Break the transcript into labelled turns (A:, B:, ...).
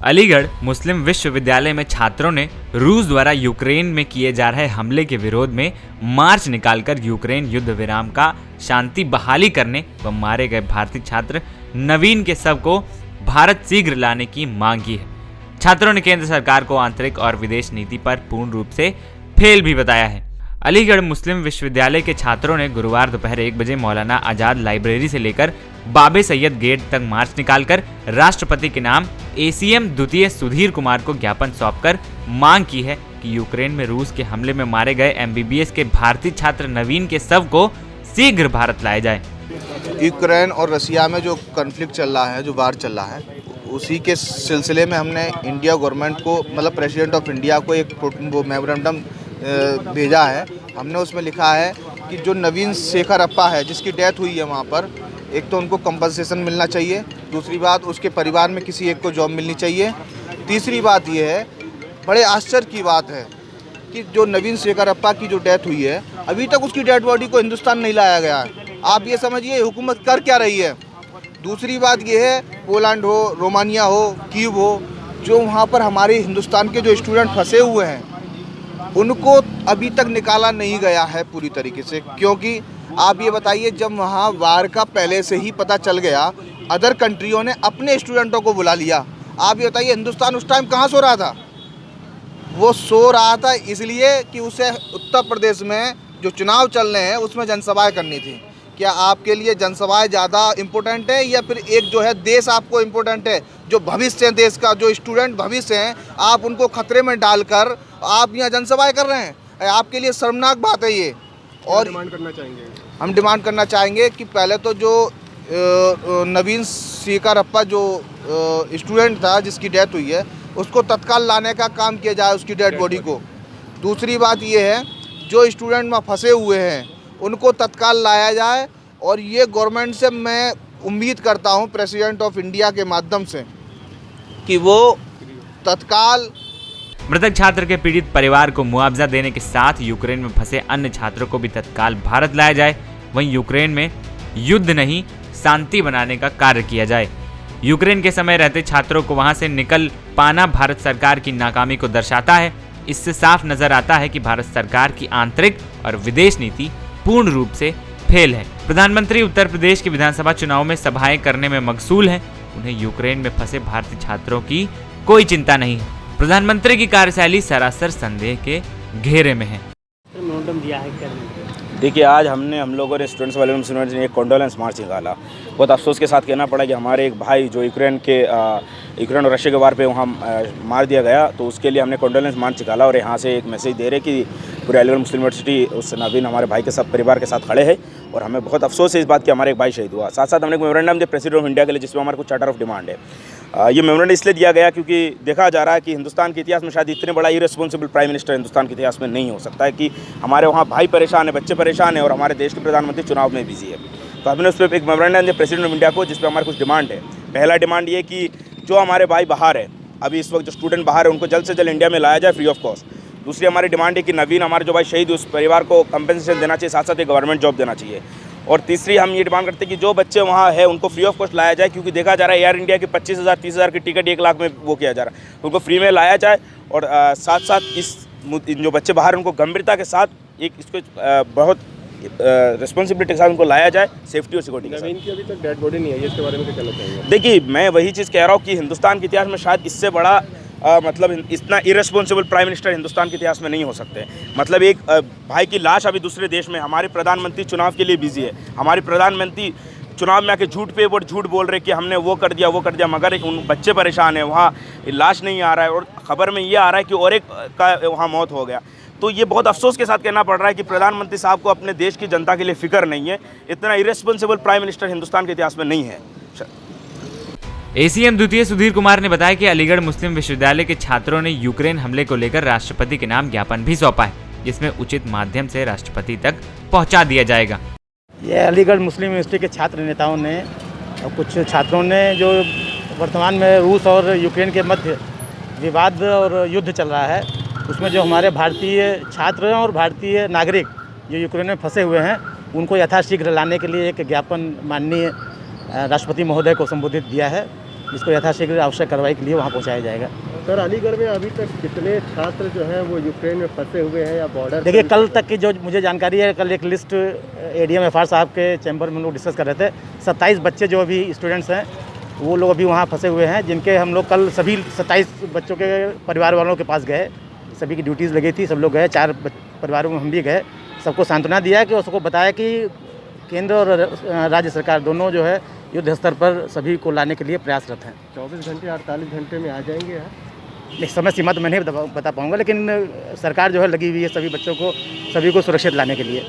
A: अलीगढ़ मुस्लिम विश्वविद्यालय में छात्रों ने रूस द्वारा यूक्रेन में किए जा रहे हमले के विरोध में मार्च निकालकर यूक्रेन युद्ध विराम का शांति बहाली करने व मारे गए भारतीय छात्र नवीन के शव को भारत शीघ्र लाने की मांग की है। छात्रों ने केंद्र सरकार को आंतरिक और विदेश नीति पर पूर्ण रूप से फेल भी बताया है। अलीगढ़ मुस्लिम विश्वविद्यालय के छात्रों ने गुरुवार दोपहर 1 बजे मौलाना आजाद लाइब्रेरी से लेकर बाबे सैयद गेट तक मार्च निकालकर राष्ट्रपति के नाम एसीएम द्वितीय सुधीर कुमार को ज्ञापन सौंपकर मांग की है कि यूक्रेन में रूस के हमले में मारे गए एमबीबीएस के भारतीय छात्र नवीन के शव को शीघ्र भारत लाया जाए।
B: यूक्रेन और रसिया में जो कॉन्फ्लिक्ट चल रहा है, जो वार चल रहा है, उसी के सिलसिले में हमने इंडिया गवर्नमेंट को, मतलब प्रेसिडेंट ऑफ इंडिया को एक मेमोरेंडम भेजा है। हमने उसमें लिखा है कि जो नवीन शेखरप्पा है, जिसकी डेथ हुई है वहाँ पर, एक तो उनको कंपनसेशन मिलना चाहिए, दूसरी बात उसके परिवार में किसी एक को जॉब मिलनी चाहिए, तीसरी बात ये है, बड़े आश्चर्य की बात है कि जो नवीन शेखरप्पा की जो डेथ हुई है, अभी तक उसकी डेड बॉडी को हिंदुस्तान नहीं लाया गया है। आप ये समझिए हुकूमत कर क्या रही है। दूसरी बात ये है, पोलैंड हो, रोमानिया हो, कीव हो, जो वहाँ पर हमारे हिंदुस्तान के जो स्टूडेंट फंसे हुए हैं, उनको अभी तक निकाला नहीं गया है पूरी तरीके से। क्योंकि आप ये बताइए, जब वहाँ वार का पहले से ही पता चल गया, अदर कंट्रियों ने अपने स्टूडेंटों को बुला लिया। आप ये बताइए, हिंदुस्तान उस टाइम कहाँ सो रहा था? वो सो रहा था इसलिए कि उसे उत्तर प्रदेश में जो चुनाव चल रहे हैं उसमें जनसभाएं करनी थी। क्या आपके लिए जनसभाएं ज़्यादा इम्पोर्टेंट है या फिर एक जो है देश आपको इम्पोर्टेंट है? जो भविष्य है देश का, जो स्टूडेंट भविष्य हैं, आप उनको खतरे में डालकर आप यहाँ जनसभाएं कर रहे हैं। आपके लिए शर्मनाक बात है ये। और हम डिमांड करना चाहेंगे कि पहले तो जो नवीन शेखरप्पा जो स्टूडेंट था जिसकी डेथ हुई है, उसको तत्काल लाने का काम किया जाए, उसकी डेड बॉडी को। दूसरी बात ये है, जो स्टूडेंट वहाँ फंसे हुए हैं उनको तत्काल लाया जाए। और ये गवर्नमेंट से मैं उम्मीद करता हूँ, प्रेसिडेंट ऑफ इंडिया के माध्यम से, कि वो तत्काल
A: मृतक छात्र के पीड़ित परिवार को मुआवजा देने के साथ यूक्रेन में फंसे अन्य छात्रों को भी तत्काल भारत लाया जाए। वहीं यूक्रेन में युद्ध नहीं, शांति बनाने का कार्य किया जाए। यूक्रेन के समय रहते छात्रों को वहां से निकल पाना भारत सरकार की नाकामी को दर्शाता है। इससे साफ नजर आता है कि भारत सरकार की आंतरिक और विदेश नीति पूर्ण रूप से फेल है। प्रधानमंत्री उत्तर प्रदेश के विधानसभा चुनाव में सभाएं करने में मशगूल हैं। उन्हें यूक्रेन में फंसे भारतीय छात्रों की कोई चिंता नहीं है। प्रधानमंत्री की कार्यशैली सरासर संदेह के घेरे में है।
C: देखिए, आज हम लोगों ने स्टूडेंट्स वाले यूनिवर्सिटी ने एक कॉन्डोलेंस मार्च निकाला। बहुत अफसोस के साथ कहना पड़ा कि हमारे एक भाई जो यूक्रेन और रशिया के वार पे वहाँ मार दिया गया, तो उसके लिए हमने कॉन्डोलेंस मार्च निकाला। और यहाँ से एक मैसेज दे रहे कि पूरे अलीगढ़ मुस्लिम यूनिवर्सिटी उस नवीन हमारे भाई के सब परिवार के साथ खड़े हैं। और हमें बहुत अफसोस है इस बात कि हमारे एक भाई शहीद हुआ। साथ साथ हमने एक मेमोरेंडम दिया प्रेसिडेंट ऑफ इंडिया के लिए, जिसमें हमारे कुछ चार्टर ऑफ डिमांड है। ये मेमोरेंडम इसलिए दिया गया क्योंकि देखा जा रहा है कि हिंदुस्तान के इतिहास में शायद इतने बड़ा इरेस्पॉन्सिबल प्राइम मिनिस्टर हिंदुस्तान के इतिहास में नहीं हो सकता है कि हमारे वहाँ भाई परेशान है, बच्चे परेशान हैं और हमारे देश के प्रधानमंत्री चुनाव में बिजी है। तो हमने उस पर एक मेमोरेंडम दिया प्रेसिडेंट ऑफ इंडिया को, जिस पर हमारे कुछ डिमांड है। पहला डिमांड ये कि जो हमारे भाई बाहर है, अभी इस वक्त जो स्टूडेंट बाहर है, उनको जल्द से जल्द इंडिया में लाया जाए फ्री ऑफ कॉस्ट। दूसरी हमारी डिमांड है कि नवीन हमारे जो भाई शहीद उस परिवार को कंपनसेशन देना चाहिए, साथ साथ एक गवर्नमेंट जॉब देना चाहिए। और तीसरी हम ये डिमांड करते हैं कि जो बच्चे वहाँ है उनको फ्री ऑफ कॉस्ट लाया जाए, क्योंकि देखा जा रहा है एयर इंडिया की 25,000 30,000 की टिकट 1 लाख में वो किया जा रहा है, उनको फ्री में लाया जाए। और साथ साथ इस जो बच्चे बाहर उनको गंभीरता के साथ एक इसको बहुत रिस्पॉन्सिबिलिटी के साथ उनको लाया जाए, सेफ्टी और सिक्योरिटी के साथ।
D: इनकी अभी तक डेड बॉडी नहीं है, इसके बारे में क्या कहना चाहिए?
C: देखिए, मैं वही चीज़ कह रहा हूँ कि हिंदुस्तान के इतिहास में शायद इससे बड़ा मतलब इतना इरेस्पॉन्सिबल प्राइम मिनिस्टर हिंदुस्तान के इतिहास में नहीं हो सकते। मतलब एक भाई की लाश अभी दूसरे देश में, हमारे प्रधानमंत्री चुनाव के लिए बिजी है। हमारे प्रधानमंत्री चुनाव में आके झूठ पे वो झूठ बोल रहे कि हमने वो कर दिया, मगर उन बच्चे परेशान हैं, वहाँ लाश नहीं आ रहा है। और ख़बर में ये आ रहा है कि और एक का वहाँ मौत हो गया। तो ये बहुत अफसोस के साथ कहना पड़ रहा है कि प्रधानमंत्री साहब को अपने देश की जनता के लिए फिक्र नहीं है। इतना इरेस्पॉन्सिबल प्राइम मिनिस्टर हिंदुस्तान के इतिहास में नहीं है।
A: एसीएम द्वितीय सुधीर कुमार ने बताया कि अलीगढ़ मुस्लिम विश्वविद्यालय के छात्रों ने यूक्रेन हमले को लेकर राष्ट्रपति के नाम ज्ञापन भी सौंपा है, जिसमें उचित माध्यम से राष्ट्रपति तक पहुंचा दिया जाएगा।
E: ये अलीगढ़ मुस्लिम यूनिवर्सिटी के छात्र नेताओं ने और कुछ छात्रों ने, जो वर्तमान में रूस और यूक्रेन के मध्य विवाद और युद्ध चल रहा है, उसमें जो हमारे भारतीय छात्र हैं और भारतीय नागरिक जो यूक्रेन में फंसे हुए हैं, उनको यथाशीघ्र लाने के लिए एक ज्ञापन माननीय राष्ट्रपति महोदय को संबोधित दिया है। जिसको यथाशीघ्र आवश्यक कार्रवाई के लिए वहाँ पहुँचाया जाएगा।
D: सर, अलीगढ़ में अभी तक कितने छात्र जो हैं वो यूक्रेन में फंसे हुए हैं या बॉर्डर?
E: देखिए, कल तक की जो मुझे जानकारी है, कल एक लिस्ट एडीएम एफआर साहब के चैम्बर में हम लोग डिस्कस कर रहे थे। 27 बच्चे जो अभी स्टूडेंट्स हैं वो लोग अभी वहाँ फंसे हुए हैं, जिनके हम लोग कल सभी 27 बच्चों के परिवार वालों के पास गए। सभी की ड्यूटीज़ लगी थी, सब लोग गए, 4 परिवारों में हम भी गए, सबको सांत्वना दिया कि उसको बताया कि केंद्र और राज्य सरकार दोनों जो है युद्ध स्तर पर सभी को लाने के लिए प्रयासरत हैं।
D: 24 घंटे 48 घंटे में आ जाएंगे?
E: एक समय सीमा तो मैं नहीं बता पाऊँगा, लेकिन सरकार जो है लगी हुई है सभी बच्चों को, सभी को सुरक्षित लाने के लिए।